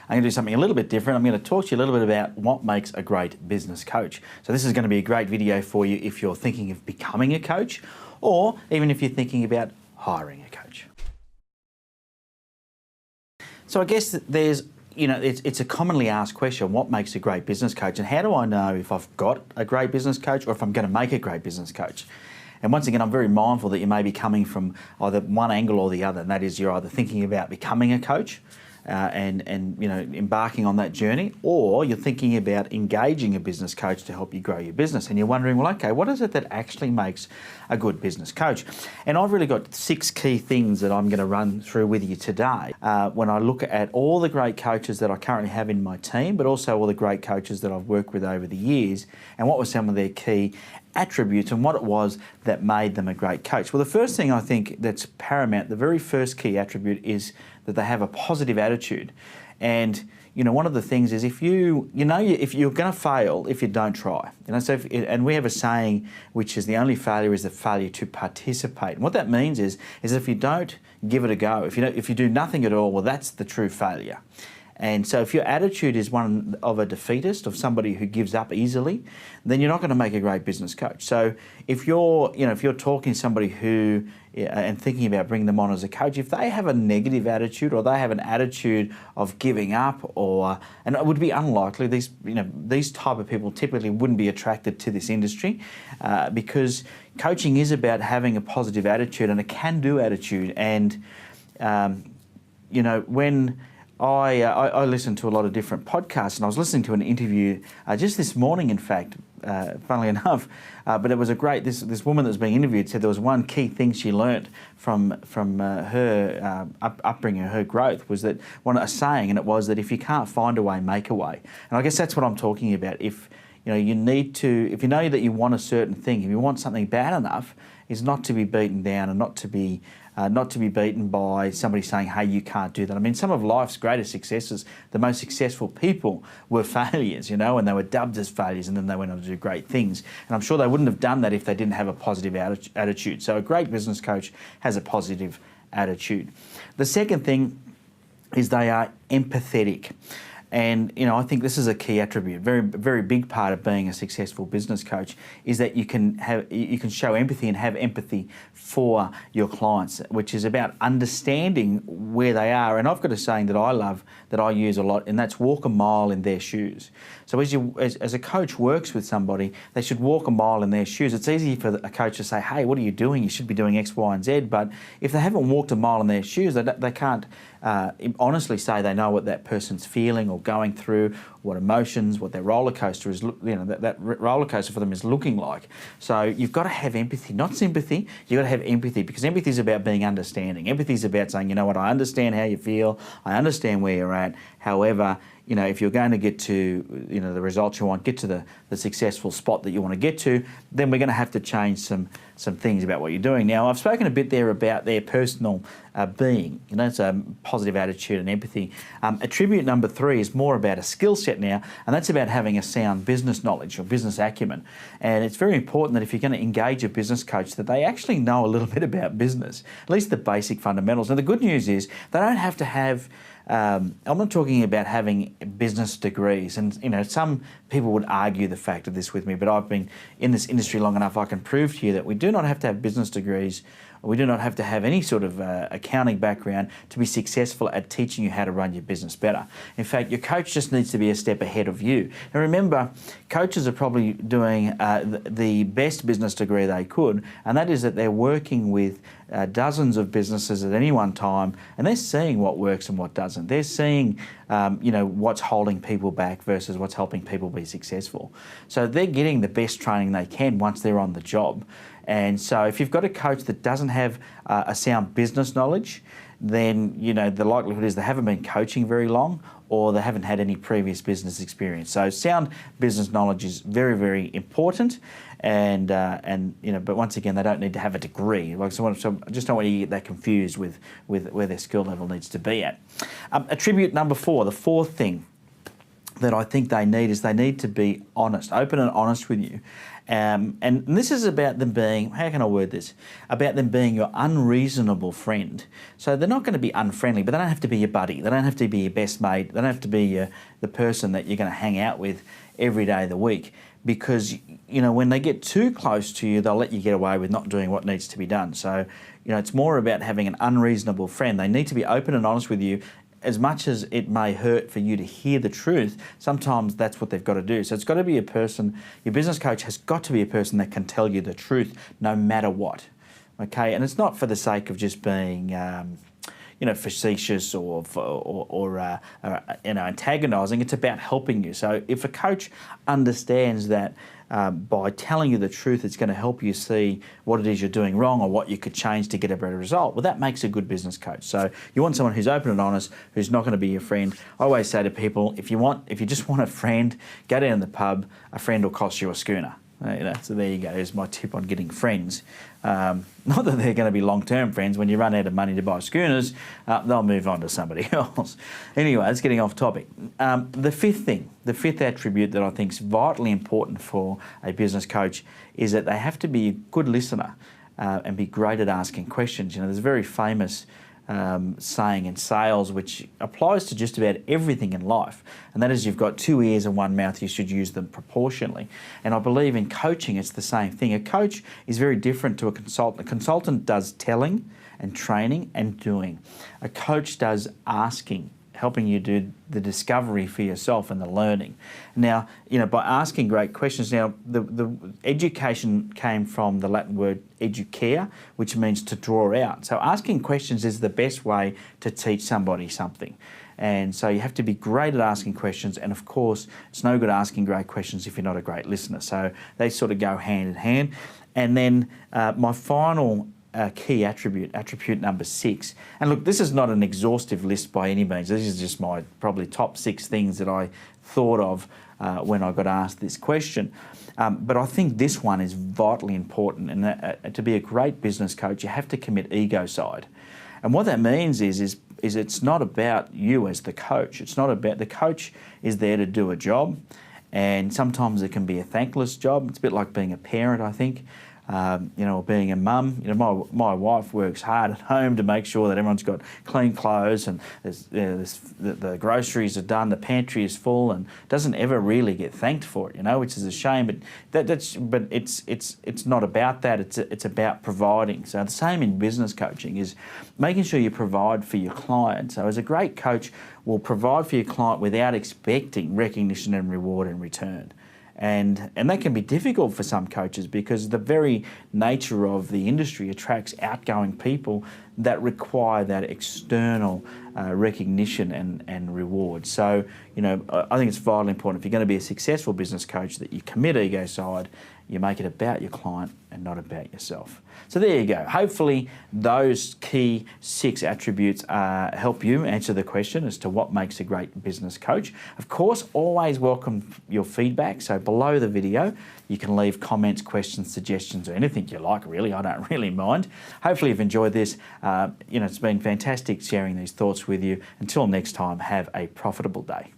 I'm going to do something a little bit different. I'm going to talk to you a little bit about what makes a great business coach. So this is going to be a great video for you if you're thinking of becoming a coach, or even if you're thinking about hiring a coach. So I guess there's, it's a commonly asked question, what makes a great business coach? And how do I know if I've got a great business coach or if I'm going to make a great business coach? And once again, I'm very mindful that you may be coming from either one angle or the other, and that is you're either thinking about becoming a coach and embarking on that journey, or you're thinking about engaging a business coach to help you grow your business, and you're wondering, well, okay, what is it that actually makes a good business coach? And I've really got 6 key things that I'm going to run through with you today when I look at all the great coaches that I currently have in my team, but also all the great coaches that I've worked with over the years, and what were some of their key attributes and what it was that made them a great coach. Well, the first thing I think that's paramount, the very first key attribute, is that they have a positive attitude. And one of the things is if you're going to fail if you don't try. And we have a saying which is the only failure is the failure to participate. And what that means is if you don't give it a go, if you do nothing at all, well, that's the true failure. And so if your attitude is one of a defeatist, of somebody who gives up easily, then you're not going to make a great business coach. So if you're talking to somebody who and thinking about bringing them on as a coach, if they have a negative attitude or they have an attitude of giving up, and it would be unlikely, these type of people typically wouldn't be attracted to this industry because coaching is about having a positive attitude and a can-do attitude. And when I listen to a lot of different podcasts, and I was listening to an interview just this morning, in fact, funnily enough, but it was this woman that was being interviewed said there was one key thing she learnt from her upbringing, her growth, was that a saying, and it was that if you can't find a way, make a way. And I guess that's what I'm talking about. If you know that you want a certain thing, if you want something bad enough, is not to be beaten down and not to be beaten by somebody saying, hey, you can't do that. I mean, some of life's greatest successes, the most successful people were failures, and they were dubbed as failures, and then they went on to do great things. And I'm sure they wouldn't have done that if they didn't have a positive attitude. So a great business coach has a positive attitude. The second thing is they are empathetic. And I think this is a key attribute. Very, very big part of being a successful business coach is that you can show empathy and have empathy for your clients, which is about understanding where they are. And I've got a saying that I love, that I use a lot, and that's walk a mile in their shoes. So as a coach works with somebody, they should walk a mile in their shoes. It's easy for a coach to say, hey, what are you doing? You should be doing X, Y, and Z. But if they haven't walked a mile in their shoes, they can't honestly say they know what that person's feeling or going through, what emotions, what their roller coaster is, that roller coaster for them is looking like. So you've got to have empathy, not sympathy. You've got to have empathy, because empathy is about being understanding. Empathy is about saying, you know what, I understand how you feel, I understand where you're at. However, if you're going to get to the results you want, get to the successful spot that you want to get to, then we're going to have to change some things about what you're doing. Now, I've spoken a bit there about their personal being. It's a positive attitude and empathy. Attribute number 3 is more about a skill set now, and that's about having a sound business knowledge or business acumen. And it's very important that if you're going to engage a business coach, that they actually know a little bit about business, at least the basic fundamentals. Now, the good news is they don't have to have I'm not talking about having business degrees, and some people would argue the fact of this with me, but I've been in this industry long enough, I can prove to you that we do not have to have business degrees. We do not have to have any sort of accounting background to be successful at teaching you how to run your business better. In fact, your coach just needs to be a step ahead of you. And remember, coaches are probably doing the best business degree they could, and that is that they're working with dozens of businesses at any one time, and they're seeing what works and what doesn't. They're seeing what's holding people back versus what's helping people be successful. So they're getting the best training they can once they're on the job. And so if you've got a coach that doesn't have a sound business knowledge, then the likelihood is they haven't been coaching very long, or they haven't had any previous business experience. So sound business knowledge is very, very important, and but once again, they don't need to have a degree. So I just don't want you to get that confused with where their skill level needs to be at. Attribute number 4, the fourth thing that I think they need is they need to be honest, open and honest with you. And this is about them being, how can I word this? About them being your unreasonable friend. So they're not going to be unfriendly, but they don't have to be your buddy. They don't have to be your best mate. They don't have to be the person that you're going to hang out with every day of the week. Because, you know, when they get too close to you, they'll let you get away with not doing what needs to be done. So, you know, it's more about having an unreasonable friend. They need to be open and honest with you. As much as it may hurt for you to hear the truth, sometimes that's what they've got to do. So it's got to be a person, your business coach has got to be a person that can tell you the truth no matter what, okay? And it's not for the sake of just being, you know, facetious or you know, antagonising. It's about helping you. So if a coach understands that by telling you the truth, it's going to help you see what it is you're doing wrong or what you could change to get a better result, well, that makes a good business coach. So you want someone who's open and honest, who's not going to be your friend. I always say to people, if you just want a friend, go down to the pub. A friend will cost you a schooner. You know, so there you go. There's my tip on getting friends. Not that they're going to be long-term friends. When you run out of money to buy schooners, they'll move on to somebody else. Anyway, that's getting off topic. The fifth attribute that I think is vitally important for a business coach is that they have to be a good listener and be great at asking questions. You know, there's a very famous saying in sales which applies to just about everything in life, and that is you've got two ears and one mouth, you should use them proportionally. And I believe in coaching it's the same thing. A coach is very different to a consultant. A consultant does telling and training and doing. A coach does asking, helping you do the discovery for yourself and the learning. Now, you know, by asking great questions, now the education came from the Latin word educare, which means to draw out. So asking questions is the best way to teach somebody something. And so you have to be great at asking questions, and of course, it's no good asking great questions if you're not a great listener. So they sort of go hand in hand. And then my final key attribute number 6. And look, this is not an exhaustive list by any means. This is just my probably top 6 things that I thought of when I got asked this question. But I think this one is vitally important. And to be a great business coach, you have to commit ego-side. And what that means is it's not about you as the coach. It's not about, the coach is there to do a job. And sometimes it can be a thankless job. It's a bit like being a parent, I think. You know, being a mum, you know, my wife works hard at home to make sure that everyone's got clean clothes and the groceries are done, the pantry is full, and doesn't ever really get thanked for it, you know, which is a shame. But it's not about that. It's about providing. So the same in business coaching is making sure you provide for your client. So as a great coach will provide for your client without expecting recognition and reward in return. And that can be difficult for some coaches because the very nature of the industry attracts outgoing people that require that external recognition and reward. So, you know, I think it's vitally important if you're going to be a successful business coach that you commit ego side, you make it about your client and not about yourself. So there you go. Hopefully those key 6 attributes help you answer the question as to what makes a great business coach. Of course, always welcome your feedback. So below the video, you can leave comments, questions, suggestions, or anything you like, really. I don't really mind. Hopefully you've enjoyed this. You know, it's been fantastic sharing these thoughts with you. Until next time, have a profitable day.